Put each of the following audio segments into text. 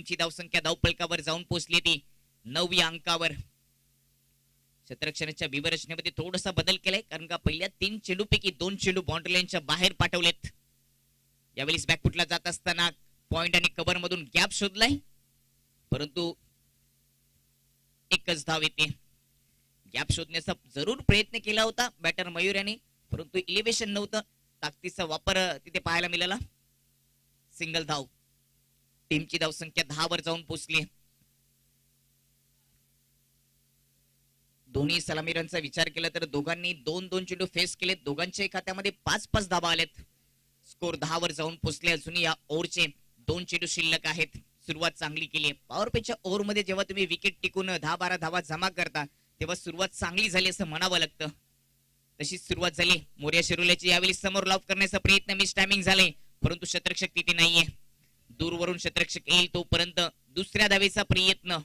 टीमची धावसंख्या धावफलकावर जाऊन पोहोचली ती 9व्या अंकावर. क्षेत्ररक्षणाच्या व्यूहरचनेमध्ये थोडासा बदल केलाय कारण का पहिल्या 3 चेंडूपैकी 2 चेंडू बाउंड्री लाईनच्या बाहेर पाठवलेत. यावेळेस बॅकफुटला जात असताना पॉइंट आणि कव्हर मधून गॅप शोधलाय परंतु एकच धाव येते. गॅप शोधण्याचा जरूर प्रयत्न केला होता बॅटर मयूर याने परंतु इलेव्हेशन नव्हतं. ताकदीचा वापर तिथे पाहायला मिळाला. सिंगल धाव. टीमची धावसंख्या 10 वर जाऊन पोहोचली. दोन्ही सलामीरांचा विचार केला तर दोघांनी 2-2 चेंडू फेस केलेत. दोघांच्या खात्यामध्ये 5-5 धावा आलेत. स्कोर 10 वर जाऊन पोहोचले. अजूनही या ओव्हरचे 2 चेंडू शिल्लक आहेत. सुरुवात चांगली केली आहे. पॉवर प्लेच्या ओव्हर मध्ये जेव्हा तुम्ही विकेट टिकून 10-12 धावा जमा करता तेव्हा सुरुवात चांगली झाली असं म्हणावं लागतं. तशीच सुरुवात झाली. मोर्या शिरोल्याची यावेळी समोर लॉफ करण्याचा प्रयत्न मिस टायमिंग झाले परंतु क्षेत्ररक्षक तिथे नाहीये. दूरवरून क्षेत्ररक्षक येईल तोपर्यंत दुसऱ्या धावेचा प्रयत्न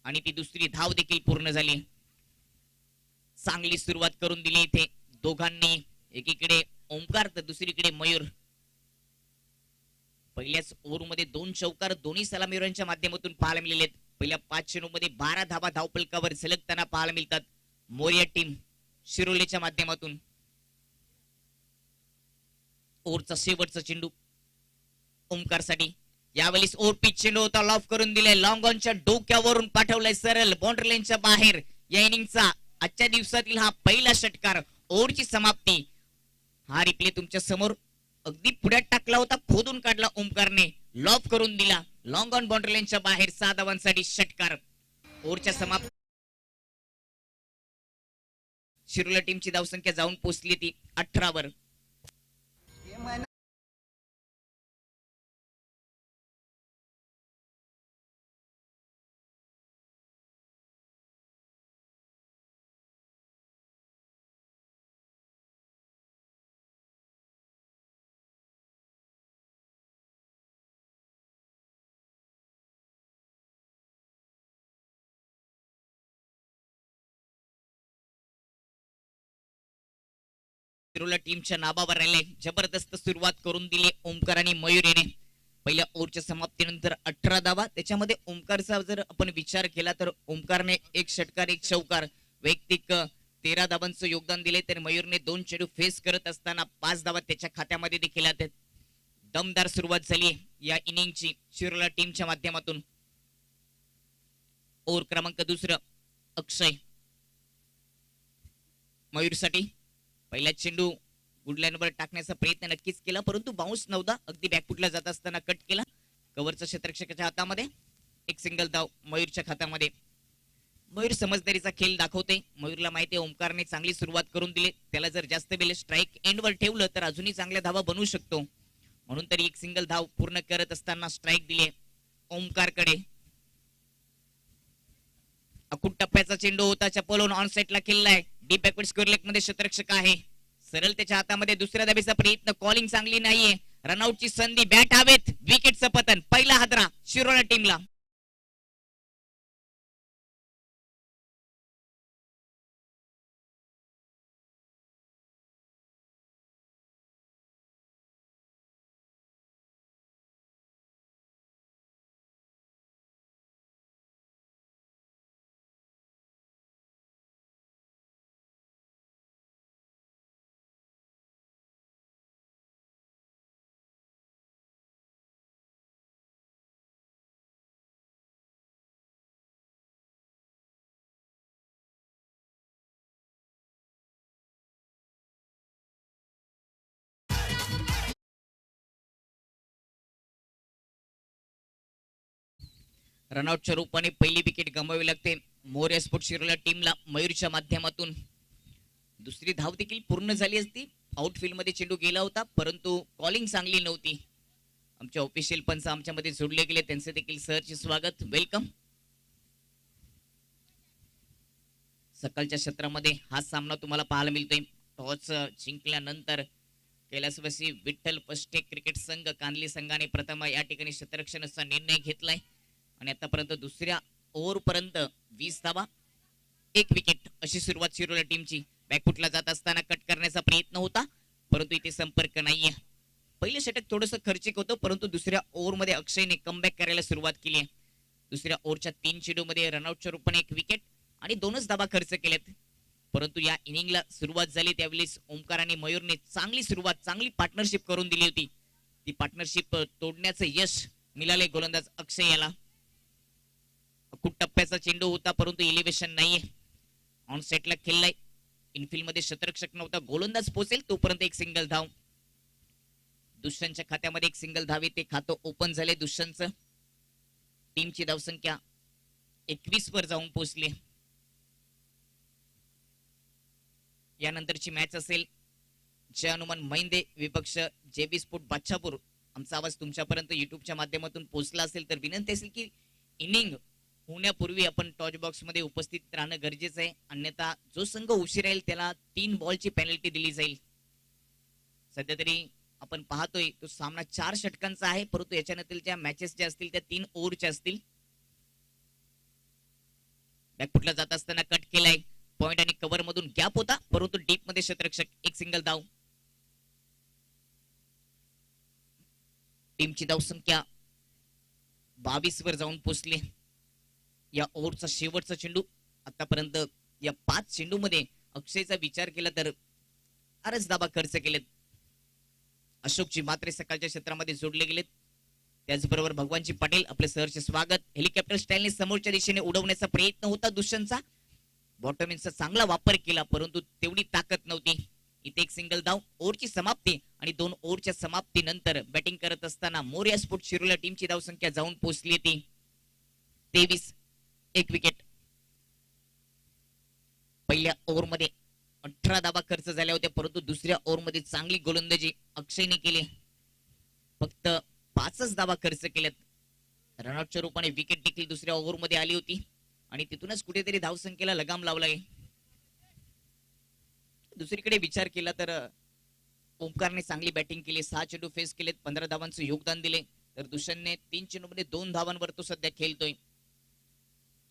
आणि ती दुसरी धाव देखील पूर्ण झाली. चांगली सुरुवात करून दिली इथे दोघांनी. एकीकडे ओंकार तर दुसरीकडे मयूर. पहिल्याच ओव्हरमध्ये 2 चौकार दोन्ही सलामीरांच्या माध्यमातून पाहायला मिळालेत. पहिल्या 5 चेंडूमध्ये 12 धावा धावफलकावर झलकताना पाहायला मिळतात मोर्या टीम शिरोलेच्या माध्यमातून. ओव्हरचा शेवटचा चेंडू ओंकार साठी. यावेळेस ओव्हर पिच चेंडू होता लॉफ करून दिलाय. लॉंग ऑनच्या डोक्यावरून पाठवलाय सरळ बाउंड्री लाईनच्या बाहेर. या इनिंगचा आजच्या दिवसातील हा पहिला षटकार. ओव्हरची समाप्ती. हा रिप्ले तुमच्या समोर अगदी पुढ्यात टाकला होता. खोदून काढला ओंकारने. लॉफ करून दिला. लॉंग ऑन बाउंड्री लाईनच्या बाहेर 6 धावांसाठी षटकार. ओव्हरच्या समाप्ती. शिरोला टीमची धावसंख्या जाऊन पोहोचली ती 18 वर. शिरोला टीमच्या नावावर राहिले. जबरदस्त सुरुवात करून दिली ओंकार आणि मयूर याने. पहिल्या ओव्हरच्या समाप्तीनंतर 18 धावा. त्याच्यामध्ये ओंकारचा जर आपण विचार केला तर ओंकारने 1 षटकार 1 चौकार वैयक्तिक 13 धावांचं योगदान दिले तर मयूरने 2 चेंडू फेस करत असताना 5 धावा त्याच्या खात्यामध्ये देखील आहेत. दमदार सुरुवात झाली या इनिंगची शिरोला टीमच्या माध्यमातून. ओव्हर क्रमांक 2 अक्षय मयूरसाठी. पहिला चेंडू गुड लाईनवर टाकण्याचा प्रयत्न नक्कीच केला परंतु बाउन्स नव्हता. अगदी बॅकफुटला जात असताना कट केला. कव्हरचा क्षेत्ररक्षकाच्या हातामध्ये. 1 सिंगल धाव मयूरच्या खात्यामध्ये. मयूर समजदारीचा खेळ दाखवते. मयूरला माहिती आहे ओंकारने चांगली सुरुवात करून दिली. त्याला जर जास्त वेळ स्ट्राईक एंडवर ठेवलं तर अजूनही चांगल्या धावा बनवू शकतो. म्हणून तरी 1 सिंगल धाव पूर्ण करत असताना स्ट्राईक दिले ओंकारकडे. अकुट टप्प्याचा चेंडू होता. चपलून ऑन सेटला खेळलाय. डीप बॅकवर्ड स्क्वेअर लेग मध्ये क्षेत्ररक्षक आहे. सरळ त्याच्या हातामध्ये दुसऱ्या धावेचा प्रयत्न. कॉलिंग चांगली नाहीये. रनआउटची संधी. बॅट हवेत. विकेटचं पतन. पहिला हादरा शिरोला टीमला. रनआउटच्या रूपाने पहिली विकेट गमावी लागते मोर्या स्पोर्ट्स शिरोला टीमला मयूरच्या माध्यमातून. दुसरी धाव देखील पूर्ण झाली असती. आउटफील्ड मध्ये चेंडू गेला होता परंतु कॉलिंग चांगली नव्हती. आमच्या ऑफिशियल पंच आमच्यामध्ये जोडले गेले त्यांचे देखील सहर्ष स्वागत. वेलकम. सकाळच्या क्षेत्रामध्ये हा सामना तुम्हाला पाहायला मिळतोय. टॉस जिंकल्यानंतर कैलासवासी विठ्ठल पष्टे क्रिकेट संघ कानली संघाने प्रथम या ठिकाणी क्षेत्ररक्षणाचा निर्णय घेतलाय आणि आतापर्यंत दुसऱ्या ओव्हर पर्यंत 20 धावा 1 विकेट अशी सुरुवात शिरोला टीमची. बॅकफुटला जात असताना कट करण्याचा प्रयत्न होता परंतु इथे संपर्क नाहीये. पहिलं षटक थोडंसं खर्चिक होतं, परंतु दुसऱ्या ओव्हरमध्ये अक्षयने कमबॅक करायला सुरुवात केली आहे. दुसऱ्या ओव्हरच्या 3 चेंडूमध्ये रनआउटच्या रूपाने 1 विकेट आणि 2च धाबा खर्च केलेत. परंतु या इनिंगला सुरुवात झाली त्यावेळेस ओमकार आणि मयूरने चांगली सुरुवात, चांगली पार्टनरशिप करून दिली होती. ती पार्टनरशिप तोडण्याचं यश मिळाले गोलंदाज अक्षय याला. खूप टप्प्याचा चेंडू होता, परंतु इलिव्हेशन नाहीये. ऑन सेटला खेळलाय, इनफिल्ड मध्ये शतरक्षक नव्हता. गोलंदाज पोहोचेल तोपर्यंत एक सिंगल धाव. दुष्यंतच्या खात्यामध्ये एक सिंगल धाव येते, खातं ओपन झाले दुष्यंतचं. टीमची धावसंख्या 21 वर जाऊन पोहोचली. यानंतरची मॅच असेल जय हनुमान महिंदे विपक्ष जेबी स्पोर्ट बादशापूर. आमचा आवाज तुमच्यापर्यंत युट्यूबच्या माध्यमातून पोहोचला असेल तर विनंती असेल की इनिंग होण्यापूर्वी आपण टॉच बॉक्स मध्ये उपस्थित राहणं गरजेचं आहे, अन्यथा जो संघ उशीर राहील त्याला 3 बॉलची पेनल्टी दिली जाईल. सध्या तरी आपण पाहतोय तो सामना 4 षटकांचा आहे, परंतु याच्यानंतर ज्या मॅचेस ज्या असतील त्या 3 ओव्हरच्या असतील. बॅकफुटला जात असताना कट केलाय, पॉइंट आणि कव्हर मधून गॅप होता, परंतु डीप मध्ये शतरक्षक, एक सिंगल धाव. टीमची धावसंख्या 22 वर जाऊन पोहोचली. या ओव्हरचा शेवटचा चेंडू. आतापर्यंत या 5 चेंडू मध्ये अक्षयचा विचार केला तर 4च धाबा खर्च केलेत. अशोकजी मात्रे सकाळच्या क्षेत्रामध्ये जोडले गेलेत. त्याचबरोबर भगवानजी पटेल, आपले सहर्ष स्वागत. हेलिकॉप्टर स्टाईलने समोरच्या दिशेने उडवण्याचा प्रयत्न होता दुष्यंतचा. बॉटमिनचा चांगला वापर केला, परंतु तेवढी ताकद नव्हती. इथे एक सिंगल धाव. ओव्हरची समाप्ती आणि 2 ओव्हरच्या समाप्तीनंतर बॅटिंग करत असताना मोरिया स्पोर्ट शिरोला टीमची धावसंख्या जाऊन पोहोचली ती 23, 1 विकेट. पहिल्या ओव्हरमध्ये 18 धाबा खर्च झाल्या होत्या, परंतु दुसऱ्या ओव्हरमध्ये चांगली गोलंदाजी अक्षयने केली. फक्त 5च धाबा खर्च केल्यात. रनआउटच्या रूपाने विकेट देखील दुसऱ्या ओव्हरमध्ये आली होती आणि तिथूनच कुठेतरी धावसंख्येला लगाम लावलाय. दुसरीकडे विचार केला तर ओमकारने चांगली बॅटिंग केली, 6 चेंडू फेस केलेत, 15 धावांचं योगदान दिले. तर दुष्यंतने 3 चेंडूमध्ये 2 धावांवर तो सध्या खेळतोय.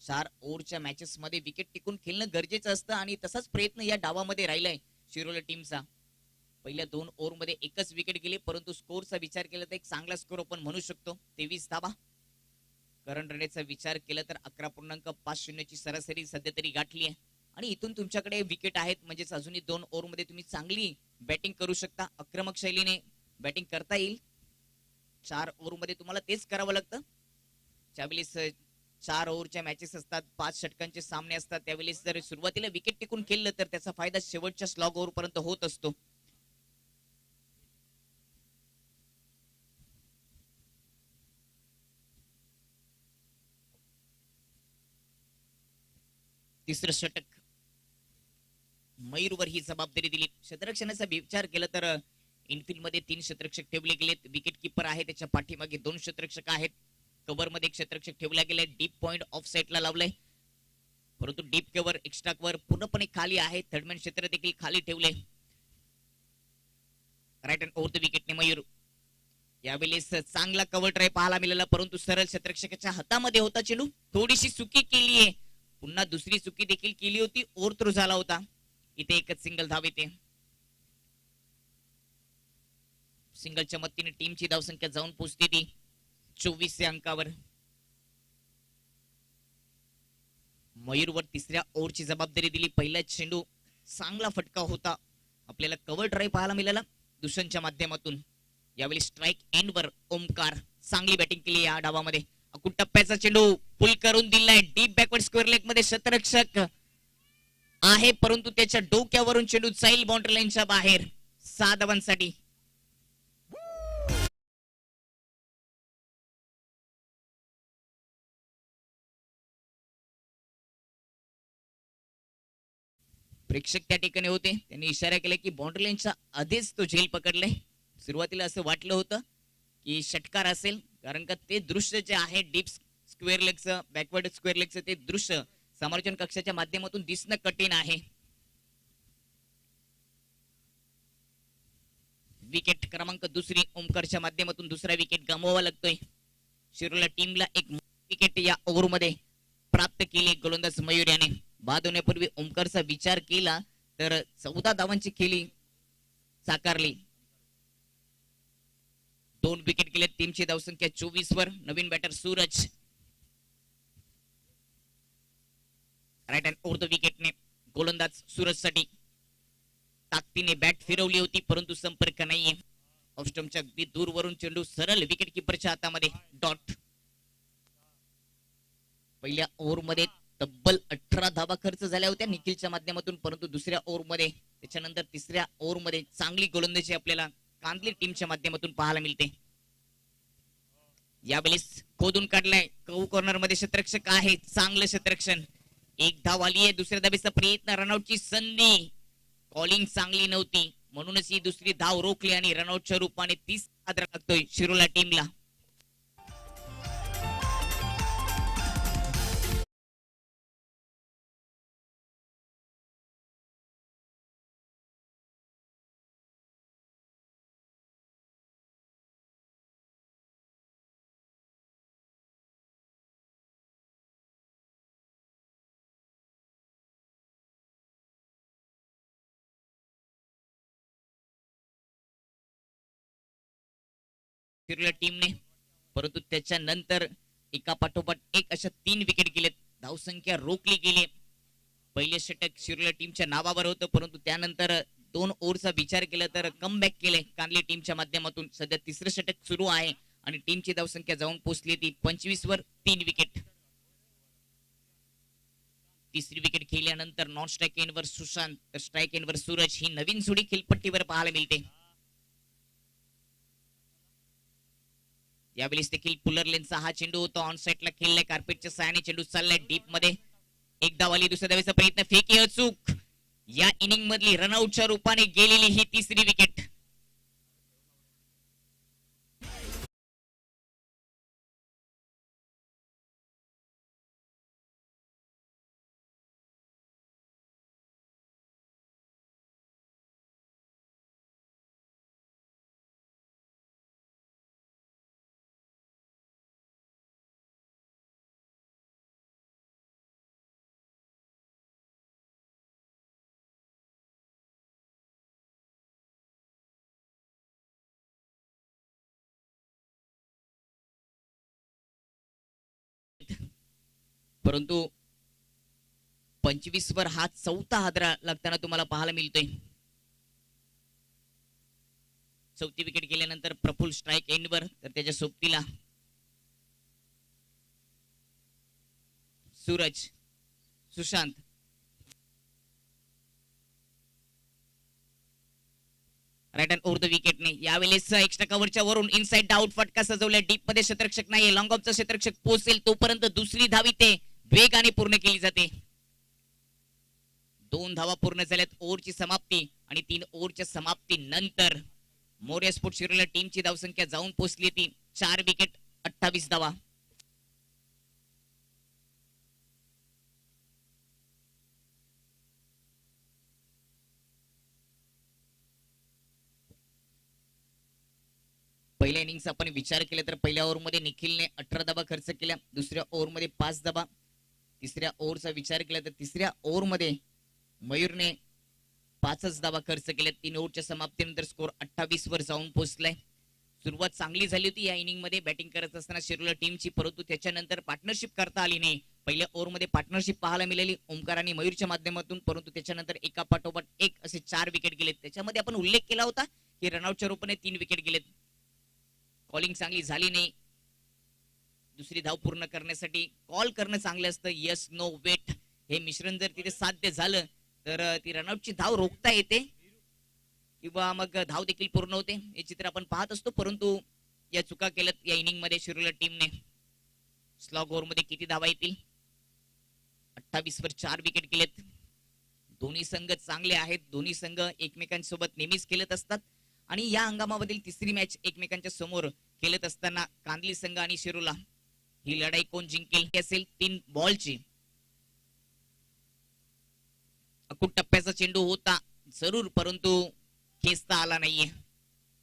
4 ओव्हरच्या मॅचेस मध्ये विकेट टिकून खेळणं गरजेचं असतं आणि तसाच प्रयत्न या डावामध्ये राहिलाय शिरोला टीमचा. पहिल्या 2 ओव्हरमध्ये 1च विकेट गेली, परंतु स्कोरचा विचार केला तर एक चांगला स्कोर आपण म्हणू शकतो. 23 धाबा. करंट रनचा विचार केला तर 11.50 ची सरासरी सध्या तरी गाठली आहे आणि इथून तुमच्याकडे विकेट आहेत, म्हणजेच अजूनही 2 ओव्हरमध्ये तुम्ही चांगली बॅटिंग करू शकता. आक्रमक शैलीने बॅटिंग करता येईल. 4 ओव्हरमध्ये तुम्हाला तेच करावं लागतं. ज्यावेळेस 4 ओव्हरच्या मॅचेस असतात, 5 षटकांचे सामने असतात, त्यावेळेस जर सुरुवातीला विकेट टिकून खेळलं तर त्याचा फायदा शेवटच्या स्लॉग ओव्हर पर्यंत होत असतो. तिसरं षटक मयूरवर ही जबाबदारी दिली. क्षेत्ररक्षणाचा विचार केला तर इनफिल्ड मध्ये 3 क्षेत्ररक्षक ठेवले गेलेत. विकेट किपर आहे, त्याच्या पाठीमागे 2 क्षेत्ररक्षक आहेत. कव्हर मध्ये 1 क्षेत्ररक्षक ठेवला गेलाय. डीप पॉइंट ऑफ साइडला लावलाय, परंतु डीप कव्हर, एक्स्ट्रा कव्हर पूर्णपणे खाली आहे. थर्डमॅन क्षेत्र देखील खाली ठेवले. राईट हँड ओव्हर द विकेटने मयूर. यावेळेस चांगला कव्हर ट्राय पाहायला मिळाला, परंतु सरळ क्षेत्ररक्षकाच्या हातामध्ये होता चेंडू. थोडीशी चुकी केलीये, पुन्हा दुसरी चुकी देखील केली होती. ओव्हर थ्रू झाला होता. इथे एकच सिंगल धाव येते. सिंगलच्या मदतीने टीमची धावसंख्या जाऊन पोहोचते ती 24 अंकावर. मयूरवर तिसऱ्या ओव्हरची जबाबदारी दिली. पहिला चेंडू चांगला फटका होता, आपल्याला कव्हर ड्राईव्ह पाहायला मिळाला दुष्यंतच्या माध्यमातून. यावेळी स्ट्राईक एंडवर ओमकार चांगली बॅटिंग केली या डावामध्ये. अकुट टप्प्याचा चेंडू पुल करून दिलाय. डीप बॅकवर्ड स्क्वेअर लेग मध्ये शतरक्षक आहे, परंतु त्याच्या डोक्यावरून चेंडू जाईल बाउंड्री लाईनच्या बाहेर. 6 धावांसाठी. प्रेक्षक त्या ठिकाणी होते, त्यांनी इशारा केला की बाउंड्री लाईनच्या आधीच तो झेल पकडलाय. सुरुवातीला असं वाटलं होतं की षटकार असेल, कारण का ते दृश्य जे आहे डीप स्क्वेअर लेगचं, बॅकवर्ड स्क्वेअर लेगचं ते दृश्य समालोचन कक्षाच्या माध्यमातून दिसणं कठीण आहे. विकेट क्रमांक 2 ओमकारच्या माध्यमातून दुसरा विकेट गमवावा लागतोय. शिरोला टीमला एक विकेट या ओव्हरमध्ये प्राप्त केली गोलंदाज मयूर याने. बाद होण्यापूर्वी ओमकारचा विचार केला तर 14 धावांची खेळी साकारली. 2 विकेट गेले. टीमची धावसंख्या 24 वर. नवीन batter Suraj. Right hand over the विकेटने गोलंदाज सूरज साठी ताकदीने बॅट फिरवली होती परंतु संपर्क नाहीये. ऑफस्टम्पच्या अगदी दूरवरून चेंडू सरळ विकेट किपरच्या हातामध्ये. डॉट. पहिल्या ओव्हर मध्ये तब्बल 18 धावा खर्च झाल्या होत्या निखिलच्या माध्यमातून परंतु दुसऱ्या ओव्हर मध्ये त्याच्यानंतर तिसऱ्या ओव्हर मध्ये चांगली गोलंदाजी आपल्याला कांदली टीमच्या माध्यमातून पाहायला मिळते. यावेळेस खोदून काढलाय कऊ कॉर्नर मध्ये क्षेत्ररक्षक आहे. चांगलं क्षेत्ररक्षण. एक धाव आली आहे. दुसऱ्या धावेचा प्रयत्न. रनआउटची संधी. कॉलिंग चांगली नव्हती म्हणूनच ही दुसरी धाव रोखली आणि रनआउटच्या रूपाने 30 आदर लागतोय शिरोला टीमला. शिरोला टीमने परंतु त्याच्यानंतर एका पाठोपाठ एक अशा 3 विकेट गेलेत. धावसंख्या रोखली गेली. पहिले षटक शिरोला टीमच्या नावावर होतं परंतु त्यानंतर 2 ओव्हरचा विचार केला तर कमबॅक केले कांदली टीमच्या माध्यमातून. सध्या तिसरं षटक सुरू आहे आणि टीमची धावसंख्या जाऊन पोहोचली ती 25 वर. 3 विकेट. तिसरी विकेट खेळल्यानंतर नॉन स्ट्राईक एंडवर सुशांत तर स्ट्राईक एंडवर सूरज ही नवीन जोडी खेळपट्टीवर पाहायला मिळते. यावेळेस देखील पुलर लेनचा हा चेंडू होता. ऑन साइडला खेळलाय कार्पेटच्या साहाय्याने. चेंडू चाललाय डीप मध्ये. एक धाव आली. दुसऱ्या धावेचा प्रयत्न. फेकी अचूक. या इनिंग मधली रनआउटच्या रूपाने गेलेली ही तिसरी विकेट. परंतु 25 वर हा चौथा हादरा लागताना तुम्हाला पाहायला मिळतोय. चौथी विकेट गेल्यानंतर प्रफुल स्ट्राईक एंडवर तर त्याच्या सोबतीला Suraj. Sushant. Right hand over the विकेटने यावेळेस एक्स्ट्रा कव्हरच्या वरून इनसाइड आउट फटका सजवलाय. डीप मध्ये क्षेत्ररक्षक नाहीये. लॉंग ऑफचा क्षेत्ररक्षक पोहोचेल तोपर्यंत दुसरी धाव इथे वेगाने पूर्ण केली जाते. 2 धावा पूर्ण झाल्यात. ओव्हरची समाप्ती आणि 3 ओव्हरच्या समाप्ती नंतर मोरिया स्पोर्ट्स शिरोला टीमची धावसंख्या जाऊन पोहोचली ती 4 विकेट 28 धावा. पहिल्या इनिंगचा आपण विचार केला तर पहिल्या ओव्हर मध्ये निखिलने 18 धावा खर्च केल्या. दुसऱ्या ओव्हर मध्ये 5 धावा. तिसऱ्या ओव्हरचा विचार केला तर तिसऱ्या ओव्हर मध्ये मयूरने 5च धावा खर्च केल्या. 3 ओव्हरच्या समाप्तीनंतर स्कोर 28 वर जाऊन पोहोचलाय. सुरुवात चांगली झाली होती या इनिंग मध्ये बॅटिंग करत असताना शिरोला टीमची परंतु त्याच्यानंतर पार्टनरशिप करता आली नाही. पहिल्या ओव्हर मध्ये पार्टनरशिप पाहायला मिळाली ओमकार आणि मयूरच्या माध्यमातून परंतु त्याच्यानंतर एका पाठोपाठ एक असे 4 विकेट गेलेत. त्याच्यामध्ये आपण उल्लेख केला होता की रनआउटच्या रूपाने 3 विकेट गेलेत. कॉलिंग चांगली झाली नाही. दुसरी धाव पूर्ण करण्यासाठी कॉल करणं चांगलं असतं. यस नो वेट हे मिश्रण जर तिथे साध्य झालं तर ती रनआउटची धाव रोखता येते किंवा मग धाव देखील पूर्ण होते. हे चित्र आपण पाहत असतो परंतु या चुका केल्यात या इनिंग मध्ये शिरोला टीमने. स्लॉग ओव्हर मध्ये किती धावा येतील? 28 वर 4 विकेट गेलेत. दोन्ही संघ चांगले आहेत. दोन्ही संघ एकमेकांसोबत नेहमीच खेळत असतात आणि या हंगामामधील तिसरी मॅच एकमेकांच्या समोर खेळत असताना कांदली संघ आणि शिरोला ही लढाई कोण जिंकेल असेल 3 बॉलची. अकुट टप्प्याचा चेंडू होता जरूर परंतु खेचता आला नाहीये.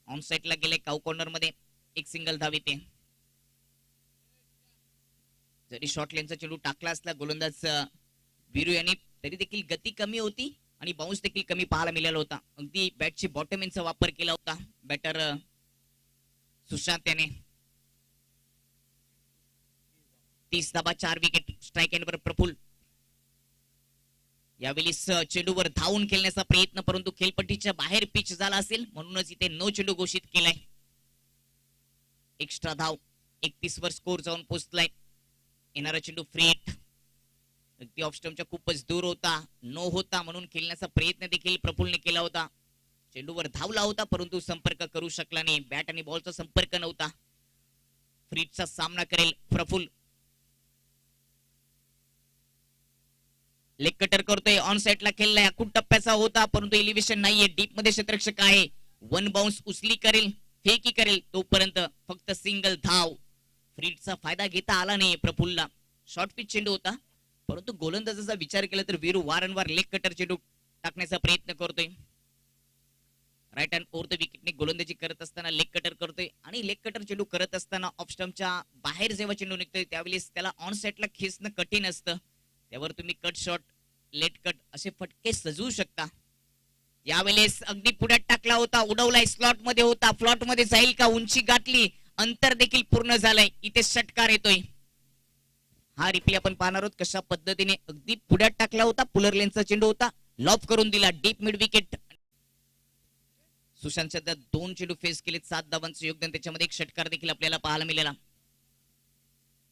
ऑन साइडला गेले काऊ कॉर्नर मध्ये. एक सिंगल धाव येते. जरी शॉर्ट लेनचा चेंडू टाकला असला गोलंदाज वीरू यांनी तरी देखील गती कमी होती आणि बाउन्स देखील कमी पाहायला मिळाला होता. अगदी बॅटची बॉटम एंडचा वापर केला होता बॅटर सुशांत याने 30 धाबा 4 विकेट. स्ट्राईक एंडवर प्रफुल्ल. यावेळी चेंडूवर धावून खेळण्याचा प्रयत्न, परंतु खेळपट्टीच्या बाहेर पिच झाला असेल म्हणूनच इथे नो चेंडू घोषित केलाय. एक्स्ट्रा धाव 31 वर स्कोर जाऊन पोहोचलाय. येणारा चेंडू फ्री हिट. अगदी ऑफ स्टंपच्या खूपच दूर होता, नो होता म्हणून खेळण्याचा प्रयत्न देखील प्रफुल्लने केला होता. चेंडूवर धावला होता परंतु संपर्क करू शकला नाही. बॅट आणि बॉलचा संपर्क नव्हता. फ्री हिटचा सामना करेल प्रफुल्ल. लेग कटर करतोय. ऑन साइडला खेळलाय. अकूट टप्प्याचा होता परंतु एलिव्हेशन नाहीये. डीप मध्ये क्षेत्ररक्षक आहे. वन बाउन्स उचली करेल, फेकी करेल तोपर्यंत फक्त सिंगल धाव. फ्री हिटचा फायदा घेता आला नाही प्रफुल्लला. शॉर्ट पिच चेंडू होता परंतु गोलंदाजाचा विचार केला तर वीरू वारंवार लेग कटर चेंडू टाकण्याचा प्रयत्न करतोय. राईट हँड ओव्हर द विकेटने गोलंदाजी करत असताना लेग कटर करतोय आणि लेग कटर चेंडू करत असताना ऑफ स्टंपच्या बाहेर जेव्हा चेंडू निघतोय त्यावेळेस त्याला ऑन साइडला खेचणं कठीण असतं. त्यावर तुम्ही कट शॉट, लेट कट असे फटके सजवू शकता. यावेळेस अगदी पुढ्यात टाकला होता, उडवलाय. स्लॉट मध्ये होता, फ्लॉट मध्ये जाईल का, उंची गाठली, अंतर देखील पूर्ण झालंय. इथे षटकार येतोय. हा रिप्ले आपण पाहणार आहोत कशा पद्धतीने अगदी पुढ्यात टाकला होता. पुलर लेनचा चेंडू होता, लॉफ करून दिला डीप मिड विकेट. सुशांत सध्या 2 चेंडू फेस केले, 7 धावांचं योगदान. त्याच्यामध्ये एक षटकार देखील आपल्याला पाहायला मिळाला.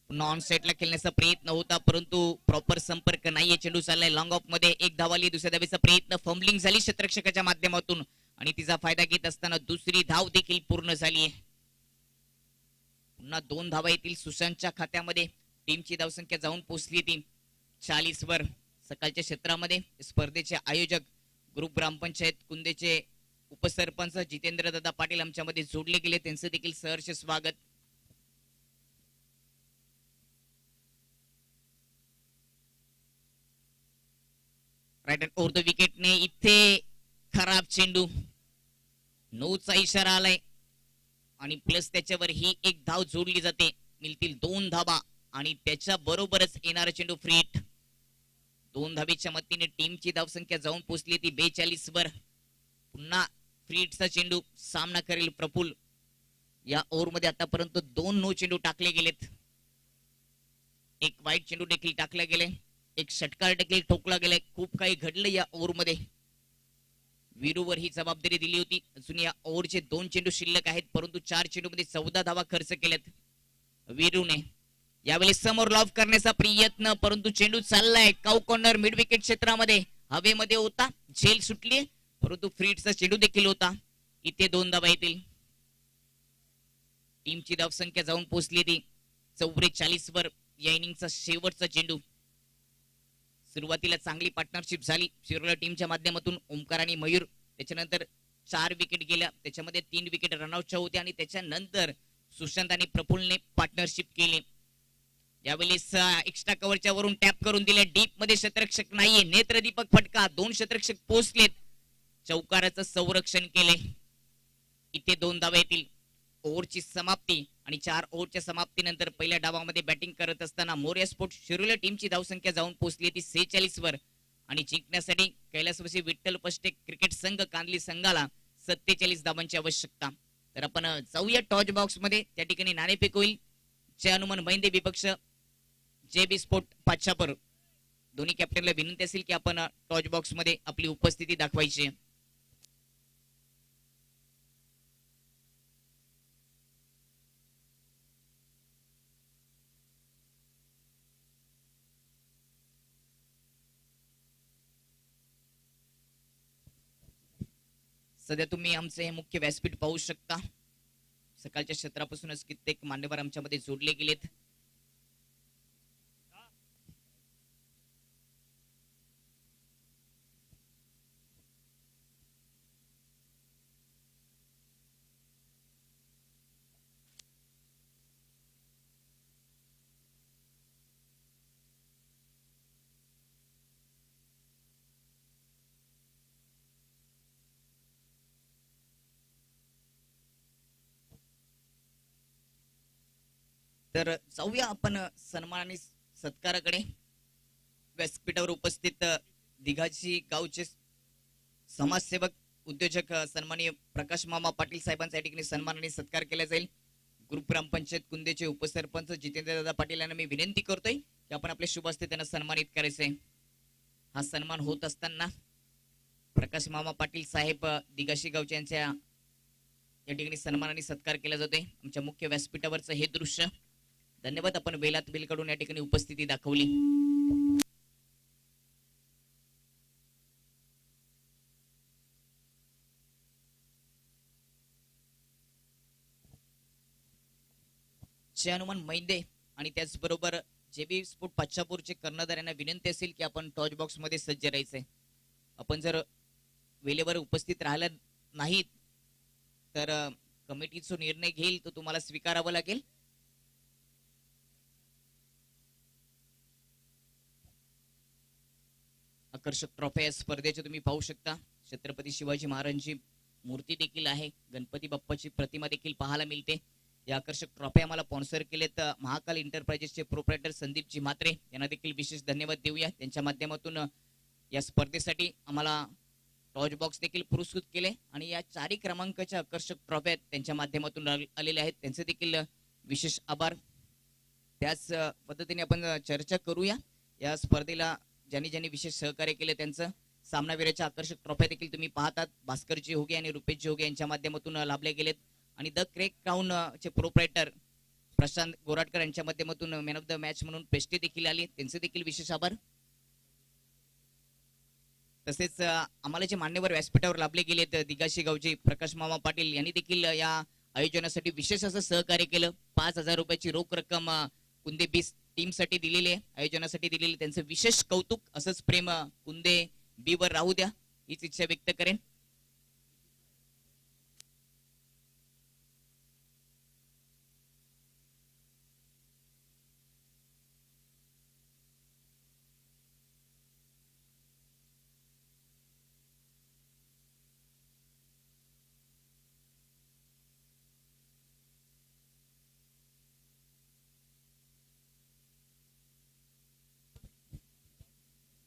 नॉन सेटला खेळण्याचा प्रयत्न होता परंतु प्रॉपर संपर्क नाहीये. चेंडू चाललाय लॉंग ऑफ मध्ये. एक धाव आली. दुसऱ्या धावेचा प्रयत्न, फंबलिंग झाली क्षेत्ररक्षकाच्या माध्यमातून आणि तिचा फायदा घेत असताना दुसरी धाव देखील पूर्ण झाली. पुन्हा 2 धावा येतील सुशांतच्या खात्यामध्ये. टीमची धावसंख्या जाऊन पोहोचली ती 40 वर. सकाळच्या क्षेत्रामध्ये स्पर्धेचे आयोजक ग्रुप ग्रामपंचायत कुंदेचे उपसरपंच जितेंद्र दादा पाटील आमच्यामध्ये जोडले गेले. त्यांचं देखील सहर्ष स्वागत. राईट हँड ओव्हर द विकेटने इथे खराब चेंडू. नोचा इशारा आलाय आणि प्लस त्याच्यावर ही एक धाव जोडली जाते. मिळतील 2 धावा आणि त्याच्या बरोबरच येणारा चेंडू फ्री हिट. 2 धावेच्या मदतीने टीमची धावसंख्या जाऊन पोहोचली ती 42 वर. पुन्हा फ्री हिटचा चेंडू सामना करेल प्रफुल्ल. या ओव्हर मध्ये आतापर्यंत 2 नो चेंडू टाकले गेलेत. एक वाईट चेंडू देखील टाकला गेलाय. एक षटकार देखील ठोकला गेलाय. खूप काही घडलं या ओव्हर मध्ये. वीरूवर ही जबाबदारी दिली होती. अजून या ओव्हरचे 2 चेंडू शिल्लक आहेत परंतु 4 चेंडू मध्ये 14 धावा खर्च केल्यात वीरूने. यावेळी समोर लॉफ करण्याचा प्रयत्न परंतु चेंडू चाललाय काउ कॉर्नर मिड विकेट क्षेत्रामध्ये. हवेमध्ये होता, झेल सुटली परंतु फ्री हिटचा चेंडू देखील होता. इथे 2 धावा येतील. टीमची धावसंख्या जाऊन पोहोचली ती 44 वर. या इनिंगचा शेवटचा चेंडू. सुरुवातीला चांगली पार्टनरशिप झाली शिरोला टीमच्या माध्यमातून. ओमकार आणि मयूर. त्याच्यानंतर 4 विकेट गेल्या, त्याच्यामध्ये 3 विकेट रनआउटच्या होत्या आणि त्याच्यानंतर सुशांत आणि प्रफुल्लने पार्टनरशिप केली. यावेळेस एक्स्ट्रा कव्हरच्या वरून टॅप करून दिले. डीप मध्ये क्षेत्ररक्षक नाहीये. नेत्रदीपक फटका. 2 क्षेत्ररक्षक पोहोचलेत. चौकाराचं संरक्षण केले. इथे 2 धावा येतील. ओव्हरची समाप्ती आणि 4 ओव्हरच्या समाप्तीनंतर पहिल्या डावामध्ये बॅटिंग करत असताना मोर्या स्पोर्ट शिरोला टीमची धावसंख्या जाऊन पोहोचली ती 46 वर आणि जिंकण्यासाठी कैलासवासी विठ्ठल पष्टे क्रिकेट संघ कांदली संघाला 47 धावांची आवश्यकता. तर आपण जाऊया टॉच बॉक्स मध्ये. त्या ठिकाणी नाणेफेक होईल. जय हनुमान महिंदे विपक्ष जे बी स्पोर्ट पाचापर. दोन्ही कॅप्टनला विनंती असेल की आपण टॉच बॉक्स मध्ये आपली उपस्थिती दाखवायची. सध्या तुम्ही आमचे हे मुख्य व्यासपीठ पाहू शकता. सकाळच्या क्षेत्रापासूनच कित्येक मान्यवर आमच्यामध्ये जोडले गेलेत. तर जाऊया आपण सन्मान आणि सत्काराकडे. व्यासपीठावर उपस्थित दिघाची गावचे समाजसेवक उद्योजक सन्माननीय प्रकाश मामा पाटील साहेबांचा या ठिकाणी सन्मान आणि सत्कार केला जाईल. ग्रुप ग्रामपंचायत कुंदेचे उपसरपंच जितेंद्रदादा पाटील यांना मी विनंती करतोय की आपण आपल्या शुभ हस्ते त्यांना सन्मानित करायचंय. हा सन्मान होत असताना प्रकाश मामा पाटील साहेब दिगाशी गावचे यांच्या या ठिकाणी सन्मान आणि सत्कार केला जातोय. आमच्या मुख्य व्यासपीठावरचं हे दृश्य. धन्यवाद, आपण बेलात बिल कडून या ठिकाणी उपस्थिती दाखवली. जय हनुमान मैंदे आणि त्याचबरोबर जेबी स्पोर्ट पाचापूरचे कर्णधार यांना विनंती असेल की आपण टॉच बॉक्स मध्ये सज्ज राहायचंय. आपण जर वेळेवर उपस्थित राहिला नाहीत तर कमिटीचा निर्णय घेईल तो तुम्हाला स्वीकारावा लागेल. आकर्षक ट्रॉफी या स्पर्धेचे तुम्ही पाहू शकता. छत्रपती शिवाजी महाराजांची मूर्ती देखील आहे, गणपती बाप्पाची प्रतिमा देखील पाहायला मिळते. या आकर्षक ट्रॉफी आम्हाला स्पॉन्सर केलेत महाकाल एंटरप्राइजेसचे प्रोप्रायटर संदीपजी म्हात्रे यांना देखील विशेष धन्यवाद देऊया. त्यांच्या माध्यमातून या स्पर्धेसाठी आम्हाला टॉच बॉक्स देखील पुरस्कृत केले आणि या 4 क्रमांकाच्या आकर्षक ट्रॉफ्या त्यांच्या माध्यमातून आलेल्या आहेत, त्यांचे देखील विशेष आभार. त्याच पद्धतीने आपण चर्चा करूया. या स्पर्धेला ज्यांनी ज्यांनी विशेष सहकार्य केले त्यांचं सामनावीराच्या आकर्षक ट्रॉफ्या देखील तुम्ही पाहतात. भास्करजी होगे आणि रुपेशजी होगे यांच्या माध्यमातून लाभले गेलेत आणि द क्रेक क्राउन चे प्रोप्रायटर प्रशांत गोराटकर यांच्या माध्यमातून मॅन ऑफ द मॅच म्हणून पेस्टे देखील आले, त्यांचे देखील विशेष आभार. तसेच आम्हाला जे मान्यवर व्यासपीठावर लाभले गेलेत दिगाशी गावचे प्रकाश मामा पाटील यांनी देखील या आयोजनासाठी विशेष असं सहकार्य केलं. 5,000 रुपयाची रोख रक्कम कुंदे बी टीम साठी दिलेली आहे, आयोजनासाठी दिलेली. त्यांचं विशेष कौतुक, असंच प्रेम कुंदे बी वर राहू द्या हीच इच्छा व्यक्त करेन.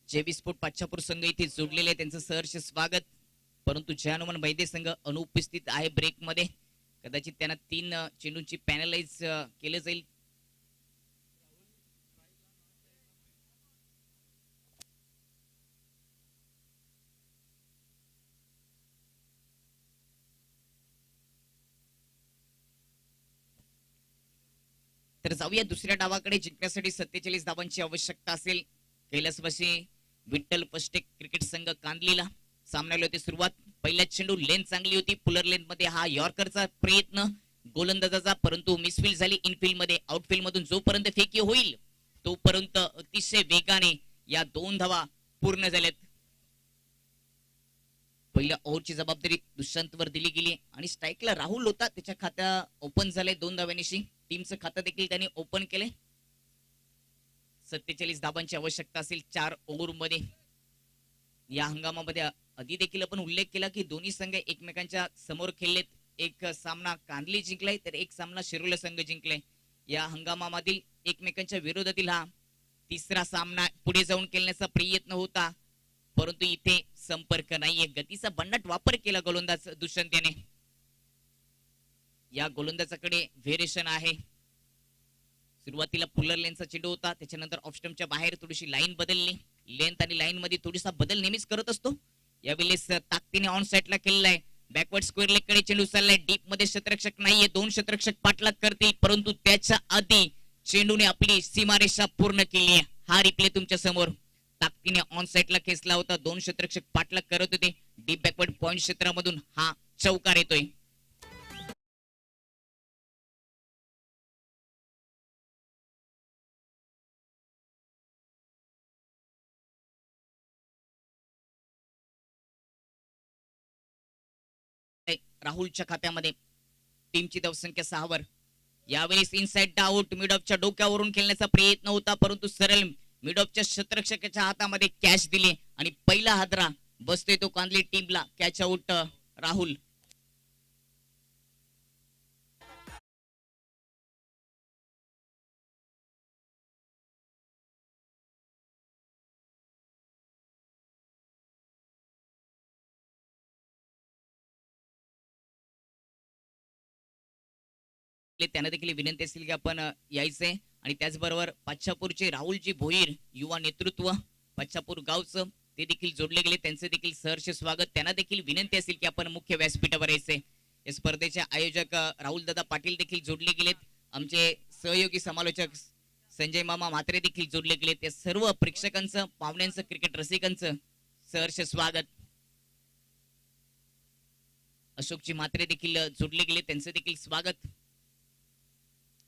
जेबी स्पोर्ट पाचापूर संघ इथे जोडलेले आहे, त्यांचं सहर्ष स्वागत. परंतु जय हनुमान मैदे संघ अनुपस्थित आहे ब्रेक मध्ये. कदाचित त्यांना 3 चेंडूंची पॅनलाइज केलं जाईल. तर जाऊया दुसऱ्या डावाकडे. जिंकण्यासाठी 47 धावांची आवश्यकता असेल. कैलासवासी विठ्ठल पष्टे क्रिकेट संघ कांदलीला सामन्याला होती सुरुवात. पहिला चेंडू लेन चांगली होती, पुलर लेन मध्ये हा यॉर्करचा प्रयत्न गोलंदाजाचा, परंतु मिसफील्ड झाली. इनफील्ड मध्ये आउटफील्ड मधून जोपर्यंत फेकी होईल तोपर्यंत अतिशय वेगाने या 2 धावा पूर्ण झाल्यात. पहिल्या ओव्हरची जबाबदारी दुष्यंतवर दिली गेली आणि स्ट्राईकला राहुल होता, त्याच्या खात्या ओपन झाले 2 धाव्यांशी. टीमचं खातं देखील त्यांनी ओपन केले. 47 धाबांची आवश्यकता असेल 4 ओव्हर मध्ये. या हंगामामध्ये आधी देखील आपण उल्लेख केला की दोन्ही संघ एकमेकांच्या समोर खेळलेत. एक सामना कांदली जिंकलाय तर एक सामना शिरोला संघ जिंकलाय. या हंगामामधील एकमेकांच्या विरोधातील हा 3रा सामना पुढे जाऊन खेळण्याचा प्रयत्न होता, परंतु इथे संपर्क नाहीये. गतीचा भन्नाट वापर केला गोलंदाज दुष्यंत याने. या गोलंदाजाकडे व्हेरिएशन आहे. सुरुवातीला पुलर लेनचा चेंडू होता, त्याच्यानंतर ऑफ स्टंपच्या बाहेर थोडीशी लाईन बदलली. लेंथ आणि लाईन मध्ये थोडीसा बदल नेहमीच करत असतो. यावेळेस ताकदीने ऑन साइडला खेळलाय. बॅकवर्ड स्क्वेअर लेग कडे चेंडू चाललाय. डीप मध्ये क्षेत्ररक्षक नाहीये, 2 क्षेत्ररक्षक पाठलाग करतील, परंतु त्याच्या आधी चेंडूने आपली सीमारेषा पूर्ण केली आहे. हा रिप्ले तुमच्या समोर. ताकदीने ऑन साइडला खेचला होता, 2 क्षेत्ररक्षक पाठलाग करत होते. डीप बॅकवर्ड पॉइंट क्षेत्रामधून हा चौकार येतोय. राहुलच्या खात्यामध्ये टीमची धावसंख्या 6 वर. यावेळेस इनसाइड आउट मिड ऑफच्या डोक्यावरून खेळण्याचा प्रयत्न होता, परंतु सरळ मिड ऑफच्या क्षेत्ररक्षकाच्या हातामध्ये कॅच दिली आणि पहिला हादरा बसतोय तो कांदली टीमला. Catch out Rahul. त्यांना देखील विनंती असेल की आपण यायचंय. आणि त्याचबरोबर पाच्छापूरचे राहुलजी भोईर युवा नेतृत्व पाच्छापूर गावचं ते देखील जोडले गेले, त्यांचे देखील सहर्ष स्वागत. त्यांना देखील विनंती असेल की आपण मुख्य व्यासपीठावर यायचंय. या स्पर्धेचे आयोजक राहुल दादा पाटील देखील जोडले गेलेत. आमचे सहयोगी समालोचक संजय मामा म्हात्रे देखील जोडले गेलेत. त्या सर्व प्रेक्षकांचं, पाहुण्यांचं, क्रिकेट रसिकांचं सहर्ष स्वागत. अशोकजी म्हात्रे देखील जोडले गेले, त्यांचं देखील स्वागत.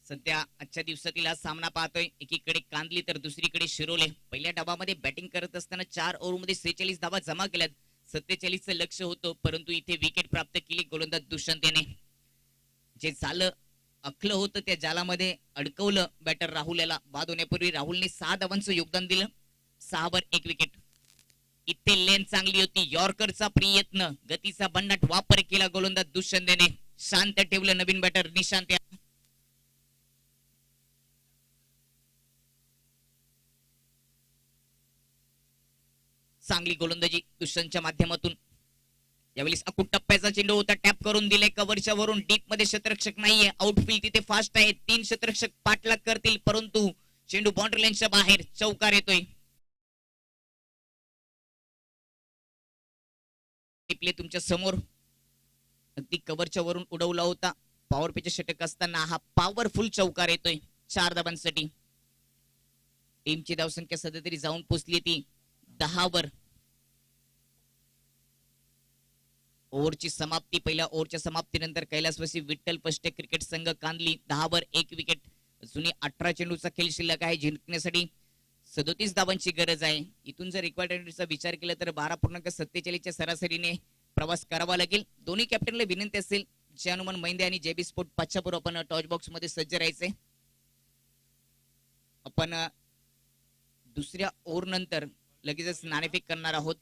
सध्या आजच्या दिवसातील हा सामना पाहतोय, एकीकडे कांदली तर दुसरीकडे शिरोले. पहिल्या डावामध्ये बॅटिंग करत असताना 4 ओव्हरमध्ये 46 धावा जमा केल्यात. 47चं लक्ष होतं, परंतु इथे विकेट प्राप्त केली गोलंदाज दुष्यंत याने. जे झालं आखलं होतं त्या जालामध्ये अडकवलं बॅटर राहुल याला. बाद होण्यापूर्वी राहुलने 6 धावांचं योगदान दिलं. 6 वर 1 विकेट. इथे लेन चांगली होती, यॉर्करचा प्रयत्न, गतीचा भन्नाट वापर केला गोलंदाज दुष्यंत याने. शांत ठेवलं नवीन बॅटर निशांत या. चांगली गोलंदाजी दुष्यंतच्या माध्यमातून. यावेळी अकुट टप्प्याचा चेंडू होता, टॅप करून दिले कव्हरच्या वरून. डीप मध्ये क्षेत्ररक्षक नाहीये, आउटफील्ड तिथे फास्ट आहे. 3 क्षेत्ररक्षक पाठलाग करतील, परंतु चेंडू बाउंड्री लाईनच्या बाहेर. चौकार येतोय. टिपले तुमच्या समोर, अगदी कव्हरच्या वरून उडवला होता. पॉवर पेचे षटक असताना हा पॉवरफुल चौकार येतोय 4 धावांसाठी. टीमची धावसंख्या सध्या तरी जाऊन पोचली ती 10 वर. ओव्हरची समाप्ती, पहिल्या ओव्हरच्या समाप्तीनंतर कैलासवासी विठ्ठल पष्टे क्रिकेट संघ कांदली 10 वर 1 विकेट. जुनी 18 चेंडूचा खेळ शिल्लक आहे. जिंकण्यासाठी 37 धावांची गरज आहे. इथून जर रिक्वायरमेंटचा विचार केला तर 12.47च्या सरासरीने प्रवास करावा लागेल. दोन्ही कॅप्टनला विनंती असेल, जे हनुमान महिंदे आणि जेबी स्पोर्ट पाच्छापूर आपण टॉच बॉक्स मध्ये सज्ज राहायचे. आपण दुसऱ्या ओव्हर नंतर लगेचच नाणेफेक करणार आहोत.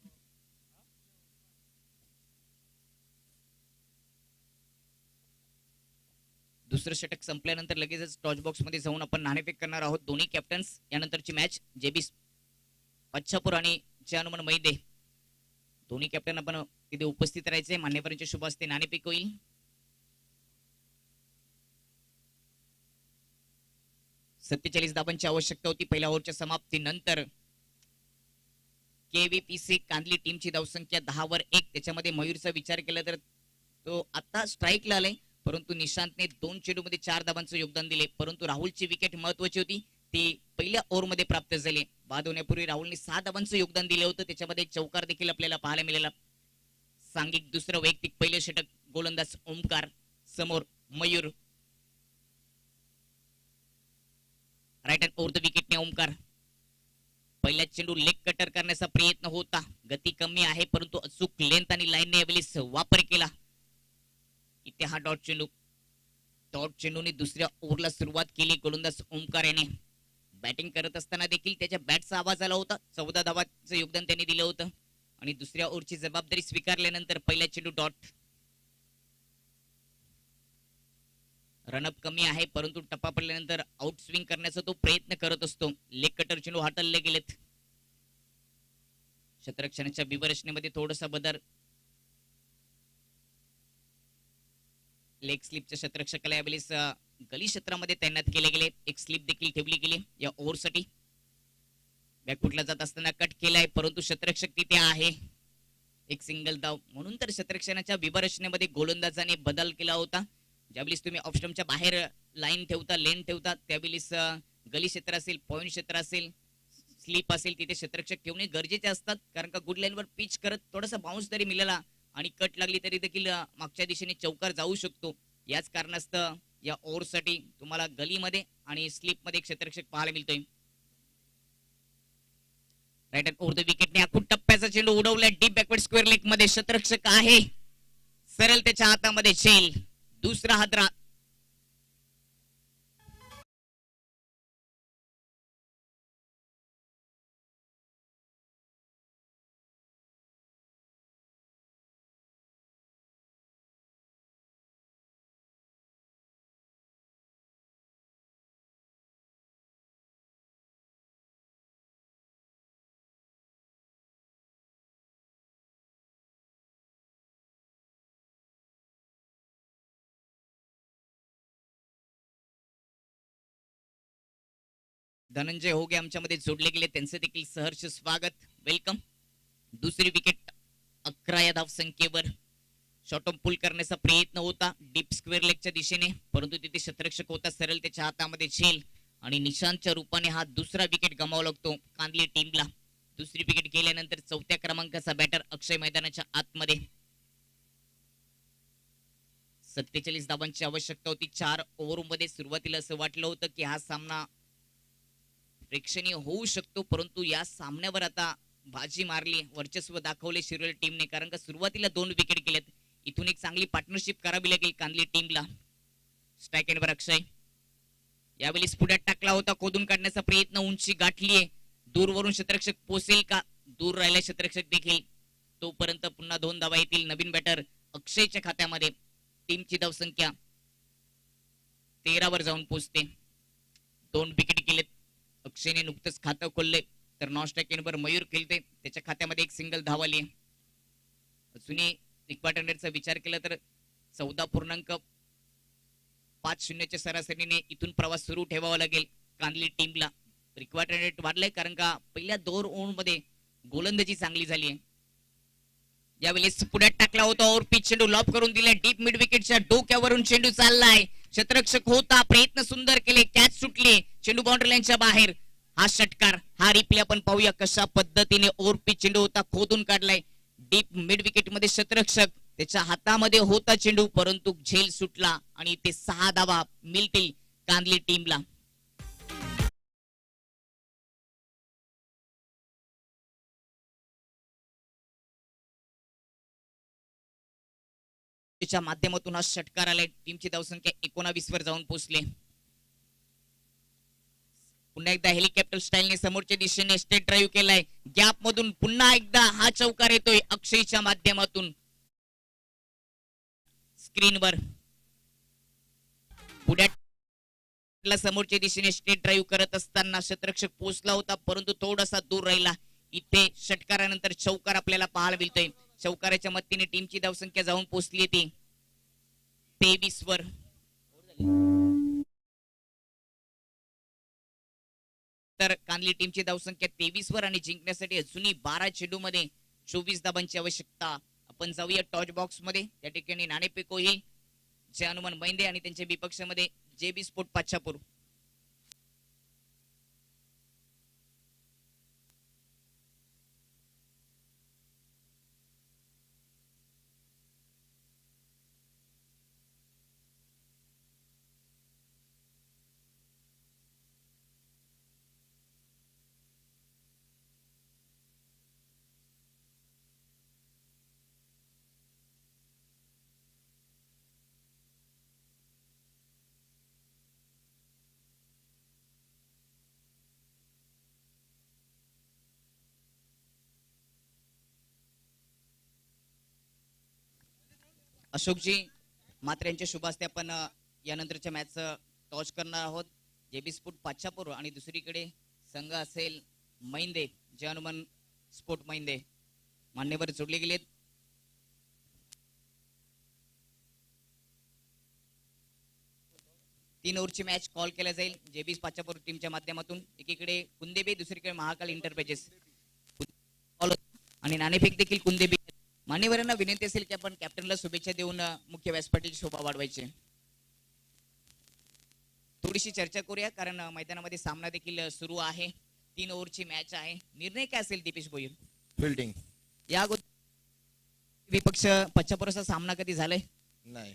दुसरं षटक संपल्यानंतर लगेचच टॉच बॉक्स मध्ये जाऊन आपण नाणेफेक करणार आहोत. दोन्ही कॅप्टन्स यानंतरची मॅच जेबी पाच्छापूर आणि जे हनुमान महिंदे दोन्ही कॅप्टन आपण तिथे उपस्थित राहायचे. मान्यवरांच्या शुभ हस्ते नाणेफेक होईल. सत्तेचाळीस धावांची आवश्यकता होती पहिल्या ओव्हरच्या समाप्तीनंतर. केव्हीपीसी कांदली टीमची धावसंख्या 10 वर 1. त्याच्यामध्ये मयूरचा विचार केला तर तो आता स्ट्राईकला आलाय, परंतु निशांतने 2 चेंडूमध्ये 4 धावांचं योगदान दिले. परंतु राहुलची विकेट महत्वाची होती, ती पहिल्या ओव्हरमध्ये प्राप्त झाली. बाद होण्यापूर्वी राहुलने 6 धावांचं योगदान दिलं होतं, त्याच्यामध्ये चौकार देखील आपल्याला पाहायला मिळाला. सांघिक दुसरं वैयक्तिक पहिलं षटक गोलंदाज ओमकार, समोर Mayur. Right hand over the विकेटने ओमकार. पहिला चेंडू लेग कटर करण्याचा प्रयत्न होता, गती कमी आहे परंतु अचूक लेंथ आणि लाईनने यावेळी वापर केला. इथे हा डॉट चेंडूने दुसऱ्या ओव्हरला सुरुवात केली गोलंदाज ओमकार याने. बॅटिंग करत असताना देखील त्याच्या बॅटचा आवाज आला होता. 14 धावांचं योगदान त्यांनी दिलं होतं आणि दुसऱ्या ओव्हरची जबाबदारी स्वीकारल्यानंतर पहिला चेंडू डॉट. रनअप कमी आहे परंतु टप्पा पडल्यानंतर आउट स्विंग करण्याचा तो प्रयत्न करत असतो. लेग कटर चेंडू हाताळले गेलेत. क्षेत्ररक्षणाच्या विवरचनेमध्ये थोडासा बदल. लेग स्लिपच्या क्षेत्ररक्षकाला यावेळेस गली क्षेत्रामध्ये तैनात केले गेले. एक स्लिप देखील ठेवली गेली या ओव्हरसाठी. बॅकफुटला जात असताना कट केलाय परंतु क्षेत्ररक्षक तिथे आहे. एक सिंगल धाव, म्हणून तर क्षेत्ररक्षणाच्या विवरचनेमध्ये गोलंदाजाने बदल केला होता. ज्यावेळेस तुम्ही ऑफ स्टंपच्या बाहेर लाईन ठेवता, लेन ठेवता, त्यावेळेस गली क्षेत्र असेल, पॉइंट क्षेत्र असेल, स्लिप असेल, तिथे क्षेत्ररक्षक ठेवणे गरजेचे असतात. कारण का गुड लाईनवर पिच करत थोडासा बाउन्स जरी मिळाला आणि कट लागली तरी देखील मागच्या दिशेने चौकार जाऊ शकतो. याच कारणास्तव या ओव्हरसाठी तुम्हाला गलीमध्ये आणि स्लिपमध्ये क्षेत्ररक्षक पाहायला मिळतोय. राईट हँड ओव्हर द विकेटने आखून टप्प्याचा चेंडू उडवलाय डीप बॅकवर्ड स्क्वेअर लेग मध्ये. क्षेत्ररक्षक आहे, सरळ त्याच्या हातामध्ये झेल. दूसरा हादरा धनंजय होगे आमच्यामध्ये जोडले गेले, त्यांचे देखील सहर्ष स्वागत, वेलकम. दुसरी विकेट 11 या धावसंख्येवर. शॉर्ट ऑन पुल करण्याचा प्रयत्न होता डीप स्क्वेअर लेगच्या दिशेने, परंतु तिथे क्षेत्ररक्षक होता सरळ त्याच्या हातामध्ये झेल आणि निशांतच्या रूपाने हा दुसरा विकेट गमावा लागतो कांदली टीमला. दुसरी विकेट गेल्यानंतर चौथ्या क्रमांकाचा बॅटर अक्षय मैदानाच्या आतमध्ये. 47 धावांची आवश्यकता होती 4 ओव्हरमध्ये. सुरुवातीला असं वाटलं होतं की हा सामना प्रेक्षणीय होऊ शकतो, परंतु या सामन्यावर आता बाजी मारली, वर्चस्व दाखवले शिरोली टीमने, कारण का सुरुवातीला 2 विकेट गेलेत. इथून एक चांगली पार्टनरशिप करावी लागेल कांदली टीमला. स्ट्राइक एंडवर अक्षय यावेळी पुढ्यात टाकला होता, खोदून काढण्याचा प्रयत्न, उंची गाठलीये, दूरवरून क्षेत्ररक्षक पोसेल का, दूर राहिला क्षेत्ररक्षक देखील, तोपर्यंत पुन्हा 2 धावा येतील नवीन बॅटर अक्षयच्या खात्यामध्ये. टीमची धावसंख्या 13 वर जाऊन पोहोचते. 2 विकेट गेलेत. अक्षयने नुकतंच खातं खोलले, तर नॉन स्ट्राइक एंडवर मयूर खेळते, त्याच्या खात्यामध्ये एक सिंगल धाव आली. अजूनही रिक्वायरमेंटचा विचार केला तर 14.50च्या सरासरीने इथून प्रवास सुरू ठेवावा लागेल कांदली टीमला. रिक्वायरमेंट वाढलंय कारण का पहिल्या 2 ओव्हरमध्ये गोलंदाजी चांगली झाली आहे. यावेळेस पुढ्यात टाकला होता ओव्हर पिच, चेंडू लॉप करून दिला डीप मिड विकेटच्या डोक्यावरून, चेंडू चाललाय, क्षेत्ररक्षक होता, प्रयत्न सुंदर केले, कॅच सुटली, चेंडू बाउंड्री लाईनच्या बाहेर. हा षटकार, हा रिप्ले आपण पाहूया कशा पद्धतीने ओव्हर पिच चेंडू होता, खोदून काढलाय डीप मिड विकेट मध्ये. क्षेत्ररक्षक त्याच्या हातामध्ये होता चेंडू, परंतु झेल सुटला आणि ते 6 धावा मिळतील कांदली टीमला. च्या माध्यमातून हा षटकार आलाय. टीमची धावसंख्या 19 वर जाऊन पोहोचले. पुन्हा एकदा हेलिकॉप्टर स्टाईलने समोरच्या दिशेने स्टेट ड्राईव्ह केलाय, गॅप मधून पुन्हा एकदा हा चौकार येतोय अक्षयच्या माध्यमातून. स्क्रीनवर पुढ्यात समोरच्या दिशेने स्टेट ड्राईव्ह करत असताना क्षेत्ररक्षक पोहोचला होता, परंतु थोडासा दूर राहिला. इथे षटकारानंतर चौकार आपल्याला पाहायला मिळतोय. चौकाराच्या मदतीने टीमची धावसंख्या जाऊन पोहोचली ती 23 वर. तर कांदली टीमची धावसंख्या 23 वर आणि जिंकण्यासाठी अजूनही 12 चेंडू मध्ये 24 धाबांची आवश्यकता. आपण जाऊया टॉच बॉक्स मध्ये. त्या ठिकाणी नाणेफेक होईल. जय हनुमान मैंदे आणि त्यांच्या विपक्षामध्ये जेबी स्पोर्ट पाच्छापूर. अशोकजी मात्र यांच्या शुभ हस्ते आपण यानंतरच्या मॅच टॉच करणार आहोत. जेबी स्पोर्ट पाच्छापूर आणि दुसरीकडे संघ असेल मैंदे, जय हनुमान स्पोर्ट मैंदे. मान्यवर जोडले गेलेत. तीन ओव्हरची मॅच कॉल केला जाईल जेबी पाच्छापूर टीमच्या माध्यमातून. एकीकडे कुंदेबे, दुसरीकडे महाकाल इंटरपेजेस आणि नाणेफेक देखील कुंदेबे. मान्यवरांना विनंती असेल की आपण कॅप्टनला शुभेच्छा देऊन मुख्य व्यासपीठाची शोभा वाढवायची. थोडीशी चर्चा करूया कारण मैदानामध्ये सामना देखील सुरू आहे. 3 ओव्हरची मॅच आहे. निर्णय काय असेल दीपेश भोईर? फिल्डिंग. या विपक्ष पच्छापूरचा सामना कधी झालाय? नाही.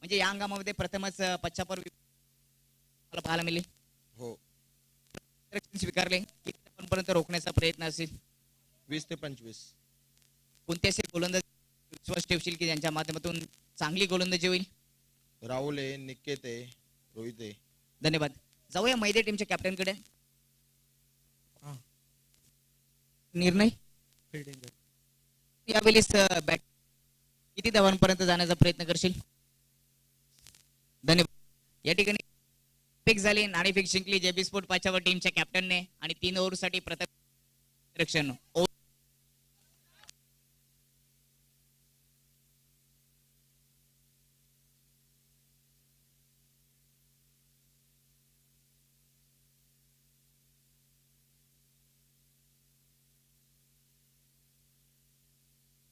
म्हणजे या हंगामामध्ये प्रथमच पच्छापूर पाहायला मिळेल. हो. स्वीकारले पर्यंत रोखण्याचा प्रयत्न असेल. 20 ते 25. कोणते असे गोलंदाज विश्वास ठेवशील की ज्यांच्या माध्यमातून चांगली गोलंदाजी होईल? राहुल आहे, निकेत आहे, रोहित आहे. धन्यवाद. जाऊया मैदे टीमच्या कॅप्टन कडे. निर्णय फिल्डिंग. यावेळेस बॅट किती धावांपर्यंत जाण्याचा प्रयत्न करशील? धन्यवाद. या ठिकाणी फेक झाली, नाणेफेक जिंकली जेबी स्पोर्ट पाच्छापूर टीमच्या कॅप्टनने आणि 3 ओव्हर साठी प्रथम रक्षण.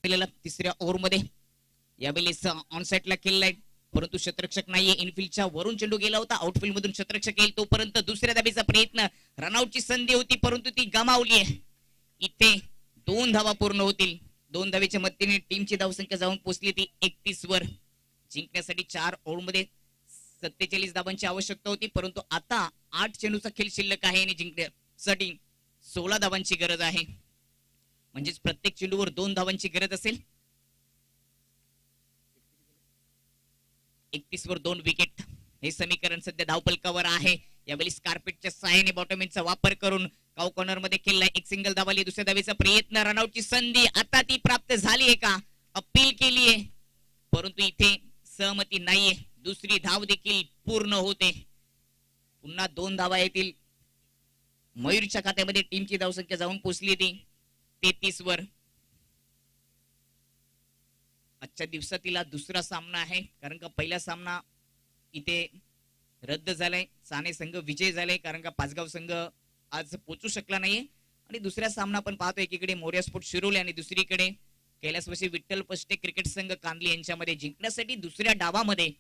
केलेला तिसऱ्या ओव्हरमध्ये. यावेळेस ऑनसाइडला केलेला परंतु शतरक्षक नाहीये. इनफिल्डच्या वरून चेंडू गेला होता, आउटफिल्ड मधून शतरक्षक येईल तोपर्यंत दुसऱ्या धाबेचा प्रयत्न. रनआउटची संधी होती परंतु ती गमावली आहे. इथे 2 धावा पूर्ण होतील. 2 धावेच्या मदतीने टीमची धावसंख्या जाऊन पोहोचली ती 31 वर. जिंकण्यासाठी 4 ओव्हरमध्ये 47 धावांची आवश्यकता होती परंतु आता 8 चेंडूचा खेळ शिल्लक आहे आणि जिंकण्यासाठी 16 धावांची गरज आहे. म्हणजेच प्रत्येक चेंडूवर 2 धावांची गरज असेल. 31 वर 2 विकेट हे समीकरण सध्या धावपलकावर आहे. यावेळी कार्पेटच्या सहाय्याने बॉटमॅनचा वापर करून काउ कॉर्नर मध्ये केलाय. एक सिंगल धावाली. दुसऱ्या धावेचा प्रयत्न. रनआउटची संधी आता ती प्राप्त झाली आहे का? अपील केली आहे परंतु इथे सहमती नाहीये. दुसरी धाव देखील पूर्ण होते. पुन्हा 2 धावा येतील. मयूरच्या खात्यामध्ये टीमची धावसंख्या जाऊन पोहोचली ती 33 वर. आजच्या दिवसातील दुसरा सामना आहे कारण का पहिला सामना इथे रद्द झालाय. साने संघ विजय झालाय कारण का पाचगाव संघ आज पोहोचू शकला नाहीये. आणि दुसरा सामना आपण पाहतो एकीकडे मोर्या स्पोर्ट शिरोली आणि दुसरीकडे कैलासवासी विठ्ठल पष्टे क्रिकेट संघ कांदली यांच्यामध्ये. जिंकण्यासाठी दुसऱ्या डावामध्ये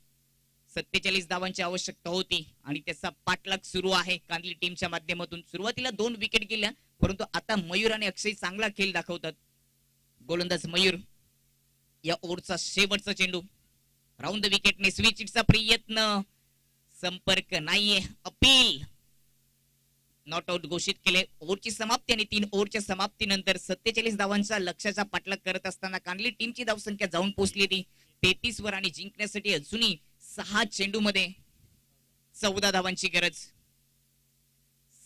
47 धावांची आवश्यकता होती आणि त्याचा पाठलाग सुरू आहे कांदली टीमच्या माध्यमातून. सुरुवातीला 2 विकेट गेल्या परंतु आता मयूर आणि अक्षय चांगला खेळ दाखवतात. गोलंदाज मयूर. या ओव्हरचा शेवटचा चेंडू राऊंड द विकेटने स्विचचा प्रयत्न. संपर्क नाहीये. अपील. नॉट आउट घोषित केले. ओव्हरची समाप्ती आणि 3 ओव्हरच्या समाप्तीनंतर 47 धावांचा लक्ष्याचा पाठलाग करत असताना कांदली टीमची धावसंख्या जाऊन पोहोचली ती 33 वर आणि जिंकण्यासाठी अजूनही 6 चेंडूमध्ये 14 धावांची गरज.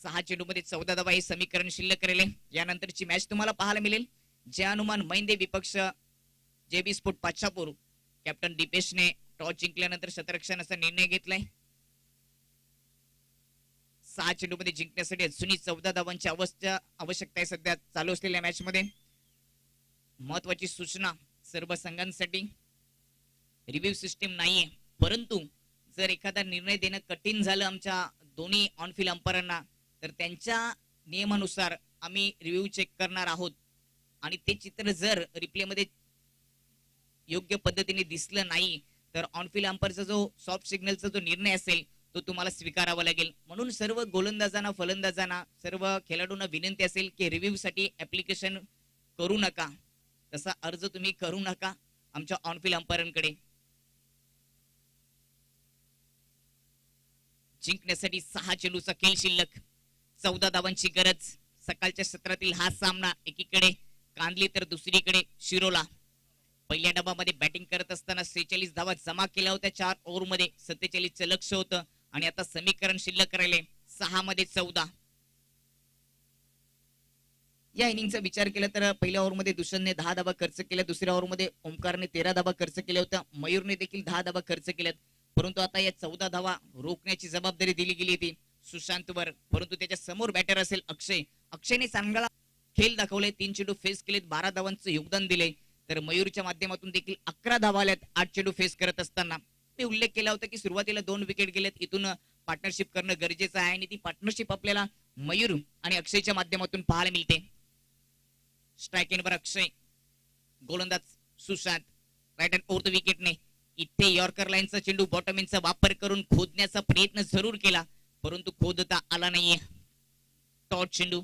6 चेंडूमध्ये 14 धावा हे समीकरण शिल्लक राहिले. यानंतरची मॅच तुम्हाला पाहायला मिळेल. जय हनुमान मैंदे विपक्ष जेबी स्पोर्ट पाचापूर. कॅप्टन दीपेशने टॉस जिंकल्यानंतर शतरक्षणाचा निर्णय घेतलाय. 6 चेंडूमध्ये जिंकण्यासाठी अजूनही 14 धावांची आवश्यकता आहे सध्या चालू असलेल्या मॅच मध्ये. महत्वाची सूचना सर्व संघांसाठी. रिव्ह्यू सिस्टीम नाहीये परंतु जर एखादा निर्णय देणं कठीण झालं आमच्या दोन्ही ऑनफिल्ड अंपायरांना तर त्यांच्या नियमानुसार आम्ही रिव्ह्यू चेक करणार आहोत आणि ते चित्र जर रिप्ले मध्ये योग्य पद्धतीने दिसलं नाही तर ऑनफिल्ड अंपायरचा जो सॉफ्ट सिग्नलचा जो निर्णय असेल तो तुम्हाला स्वीकारावा लागेल. म्हणून सर्व गोलंदाजांना फलंदाजांना सर्व खेळाडूंना विनंती असेल की रिव्ह्यू साठी ऍप्लिकेशन करू नका. तसा अर्ज तुम्ही करू नका आमच्या ऑनफिल्ड अंपायरांकडे. जिंकण्यासाठी 6 चेंडूचा खेळ शिल्लक 14 धावांची गरज. सकाळच्या सत्रातील हा सामना एकीकडे कांदली तर दुसरीकडे शिरोला. पहिल्या डबामध्ये बॅटिंग करत असताना 46 धावा जमा केल्या होत्या 4 ओव्हरमध्ये. 47चं लक्ष होतं आणि आता समीकरण शिल्लक राहिले 6 मध्ये 14. या इनिंगचा विचार केला तर पहिल्या ओव्हरमध्ये दुष्यंतने 10 धावा खर्च केल्या. दुसऱ्या ओव्हरमध्ये ओमकारने 13 धावा खर्च केल्या होत्या. मयूरने देखील 10 धावा खर्च केल्यात परंतु आता या 14 धावा रोखण्याची जबाबदारी दिली गेली होती सुशांतवर. परंतु त्याच्या समोर बॅटर असेल अक्षय. अक्षयने चांगला खेळ दाखवलाय. 3 चेंडू फेस केलेत. 12 धावांचं योगदान दिले तर मयूरच्या माध्यमातून देखील 11 धावा आल्यात 8 चेंडू फेस करत असताना. मी उल्लेख केला होता की सुरुवातीला 2 विकेट गेलेत. इथून पार्टनरशिप करणं गरजेचं आहे आणि ती पार्टनरशिप आपल्याला मयूर आणि अक्षयच्या माध्यमातून पाहायला मिळते. स्ट्राईक एंडवर अक्षय. गोलंदाज Sushant. Right hand over the विकेटने इथे यॉर्कर लाईनचा चेंडू बॉटमॅनचा वापर करून खोदण्याचा प्रयत्न जरूर केला परंतु खोदता आला नाहीये. टॉस चेंडू.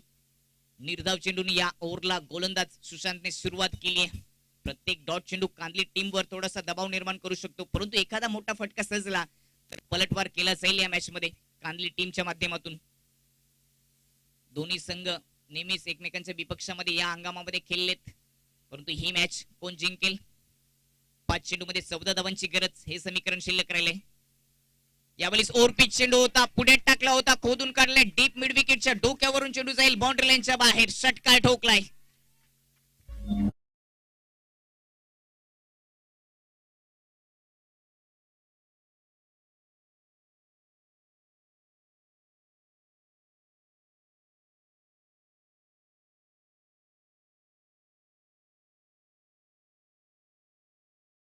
निर्धाव चेंडूने या ओव्हरला गोलंदाज सुशांतने सुरुवात केली आहे. प्रत्येक डॉट चेंडू कांदली टीमवर थोडासा दबाव निर्माण करू शकतो परंतु एखादा मोठा फटका सजला तर पलटवार केला जाईल या मॅच मध्ये कांदली टीमच्या माध्यमातून. दोन्ही संघ नेहमीच एकमेकांच्या विपक्षामध्ये या हंगामामध्ये खेळलेत परंतु ही मॅच कोण जिंकेल? 5 चेंडूमध्ये 14 धावांची गरज हे समीकरण शिल्लक राहिले. यावेळेस ओव्हर पिच चेंडू होता. पुढे टाकला होता. खोदून काढलाय. डीप मिड विकेटच्या डोक्यावरून चेंडू जाईल बाउंड्री लाईनच्या बाहेर. षटकार ठोकलाय.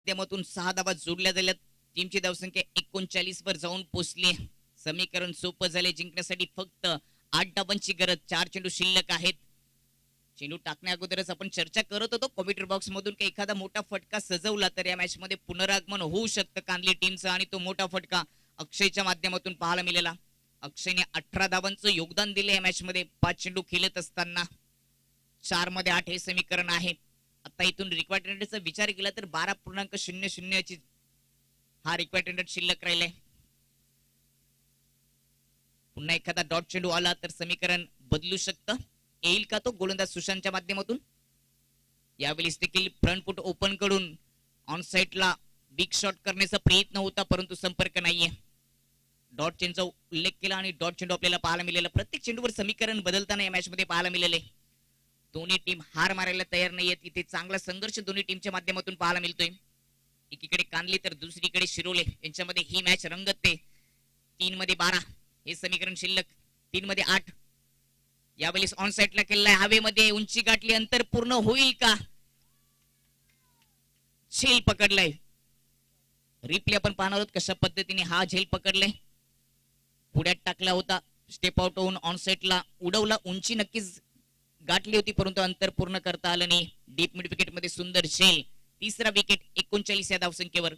माध्यमातून 6 धावा जोडल्या गेल्यात. टीमची धावसंख्या 39 वर जाऊन पोहोचली. समीकरण सोपं झाले. जिंकण्यासाठी फक्त 8 धावांची गरज. 4 चेंडू शिल्लक आहेत. चेंडू टाकण्या अगोदरच आपण चर्चा करत होतो कॉम्प्युटर बॉक्स मधून की एखादा मोठा फटका सजवला तर या मॅच मध्ये पुनरागमन होऊ शकतं कांदली टीमचं आणि तो मोठा फटका अक्षयच्या माध्यमातून पाहायला मिळाला. अक्षयने 18 धावांचं योगदान दिले या मॅच मध्ये 5 चेंडू खेळत असताना. 4 मध्ये 8 हे समीकरण आहे. आता इथून रिक्वायर्ड रनचा विचार केला तर 12.00 ची हा रिक्वायर्ड रन शिल्लक राहिलाय. पुन्हा एखादा डॉट चेंडू आला तर समीकरण बदलू शकतं. येईल का तो गोलंदाज सुशांतच्या माध्यमातून. यावेळेस देखील फ्रंट फुट ओपन कडून ऑन साइडला बिग शॉट करण्याचा प्रयत्न होता परंतु संपर्क नाहीये. डॉट चेंडूचा उल्लेख केला आणि डॉट चेंडू आपल्याला पाहायला मिळाला. प्रत्येक चेंडूवर समीकरण बदलताना या मॅच मध्ये पाहायला मिळाले. दोन्ही टीम हार मारायला तयार नाहीयेत. इथे चांगला संघर्ष दोन्ही टीमच्या माध्यमातून पाहायला मिळतोय. एकीकडे कांदली तर दुसरीकडे शिरोले यांच्यामध्ये ही मॅच रंगतते. 3 मध्ये 12 हे समीकरण शिल्लक. 3 मध्ये 8 यावेळेस ऑन साइडला केलाय. हवेमध्ये उंची गाठली. अंतर पूर्ण होईल का. झेल पकडलाय. रिप्ले आपण पाहणार आहोत कशा पद्धतीने हा झेल पकडलाय. पुढ्यात टाकला होता. स्टेप आउट होऊन ऑन साइडला उडवला. उंची नक्कीच गाठली होती परंतु अंतर पूर्ण करता आलं नाही. डीप मिड विकेट मध्ये सुंदर झेल. तिसरा विकेट 39 या धावसंख्येवर.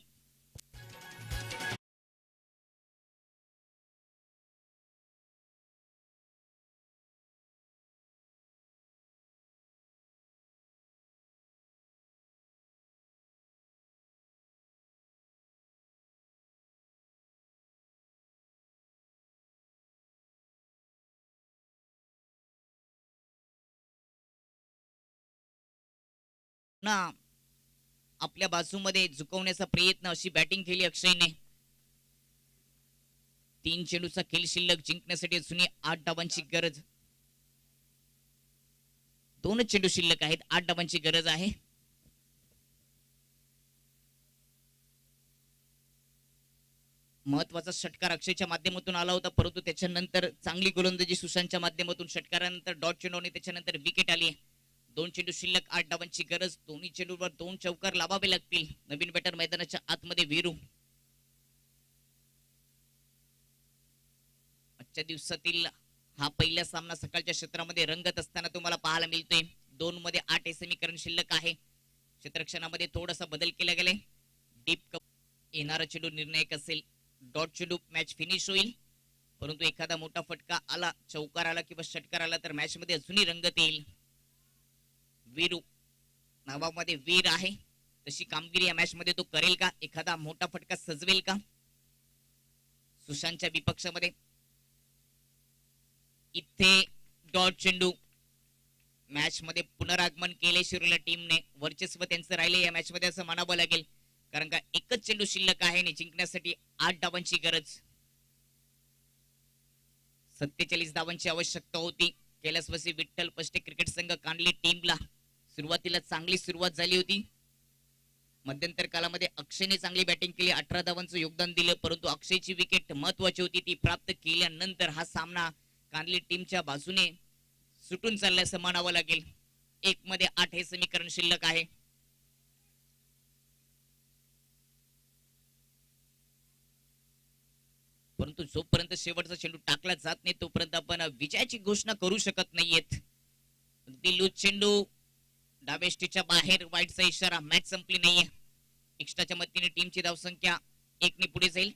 ना आपल्या बाजूमध्ये झुकवण्याचा प्रयत्न अशी बॅटिंग केली अक्षयने. 3 चेंडूचा खेळ शिल्लक. जिंकण्यासाठी अजूनही 8 डावांची गरज. 2 चेंडू शिल्लक आहेत. 8 डावांची गरज आहे. महत्वाचा षटकार अक्षयच्या माध्यमातून आला होता परंतु त्याच्यानंतर चांगली गोलंदाजी सुशांतच्या माध्यमातून. षटकारानंतर डॉट चेंडू आणि त्याच्यानंतर विकेट आली. 2 चेंडू शिल्लक. 8 डावांची गरज. दोन्ही चेंडूवर 2 चौकार लावावे लागतील. नवीन बॅटर मैदानाच्या आतमध्ये वीरू. आजच्या दिवसातील हा पहिला सामना सकाळच्या क्षेत्रामध्ये रंगत असताना तुम्हाला पाहायला मिळतोय. 2 मध्ये 8 हे समीकरण शिल्लक आहे. क्षेत्ररक्षणामध्ये थोडासा बदल केला गेलाय. डीप येणारा चेंडू निर्णायक असेल. डॉट चेंडू मॅच फिनिश होईल परंतु एखादा मोठा फटका आला, चौकार आला किंवा षटकार आला तर मॅच मध्ये अजूनही रंगत येईल. वीरू नावामध्ये वीर आहे. तशी कामगिरी या मॅच मध्ये तो करेल का. एखादा मोठा फटका सजवेल का. सुशांतच्या विपक्षामध्ये इथे डॉट चेंडू. मॅच मध्ये पुनरागमन केले शिरोला टीमने. वर्चस्व त्यांचं राहिले या मॅच मध्ये असं म्हणावं लागेल कारण का एकच चेंडू शिल्लक आहे आणि जिंकण्यासाठी 8 डावांची गरज. 47 धावांची आवश्यकता होती. कैलासवासी विठ्ठल पष्टे क्रिकेट संघ कांडली टीमला सुरुवातीला चांगली सुरुवात झाली होती. मध्यंतर कालामध्ये अक्षयने चांगली बॅटिंग केली. 18 धावांचं योगदान दिलं परंतु अक्षयची विकेट महत्वाची होती. ती प्राप्त केल्यानंतर हा सामना कांडली टीमच्या बाजूने सुटून चाललाय असं म्हणावं लागेल. 1 मध्ये 8 हे समीकरण शिल्लक आहे. परंतु जोपर्यंत शेवटचा चेंडू टाकला जात नाही तोपर्यंत आपण विजयाची घोषणा करू शकत नाहीयेत. लूज चेंडू डावेष्टीच्या बाहेर. वाईटचा इशारा. मॅच संपली नाहीये. एक्स्ट्राच्या मदतीने टीमची धावसंख्या 1 ने पुढे जाईल.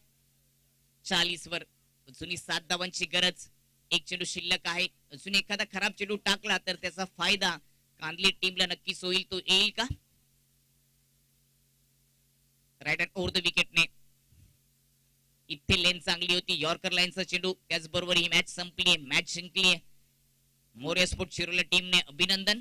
40 वर. अजूनही 7 धावांची गरज. 1 चेंडू शिल्लक आहे. अजून एखादा खराब चेंडू टाकला तर त्याचा फायदा कांदली टीमला नक्कीच होईल. तो येईल का. राईट हँड ओव्हर द विकेटने. इथे लेन चांगली होती. यॉर्कर लाईनचा चेंडू. त्याचबरोबर ही मॅच संपली. मॅच जिंकली. मोर्या स्पोर्ट शिरोला टीमने अभिनंदन.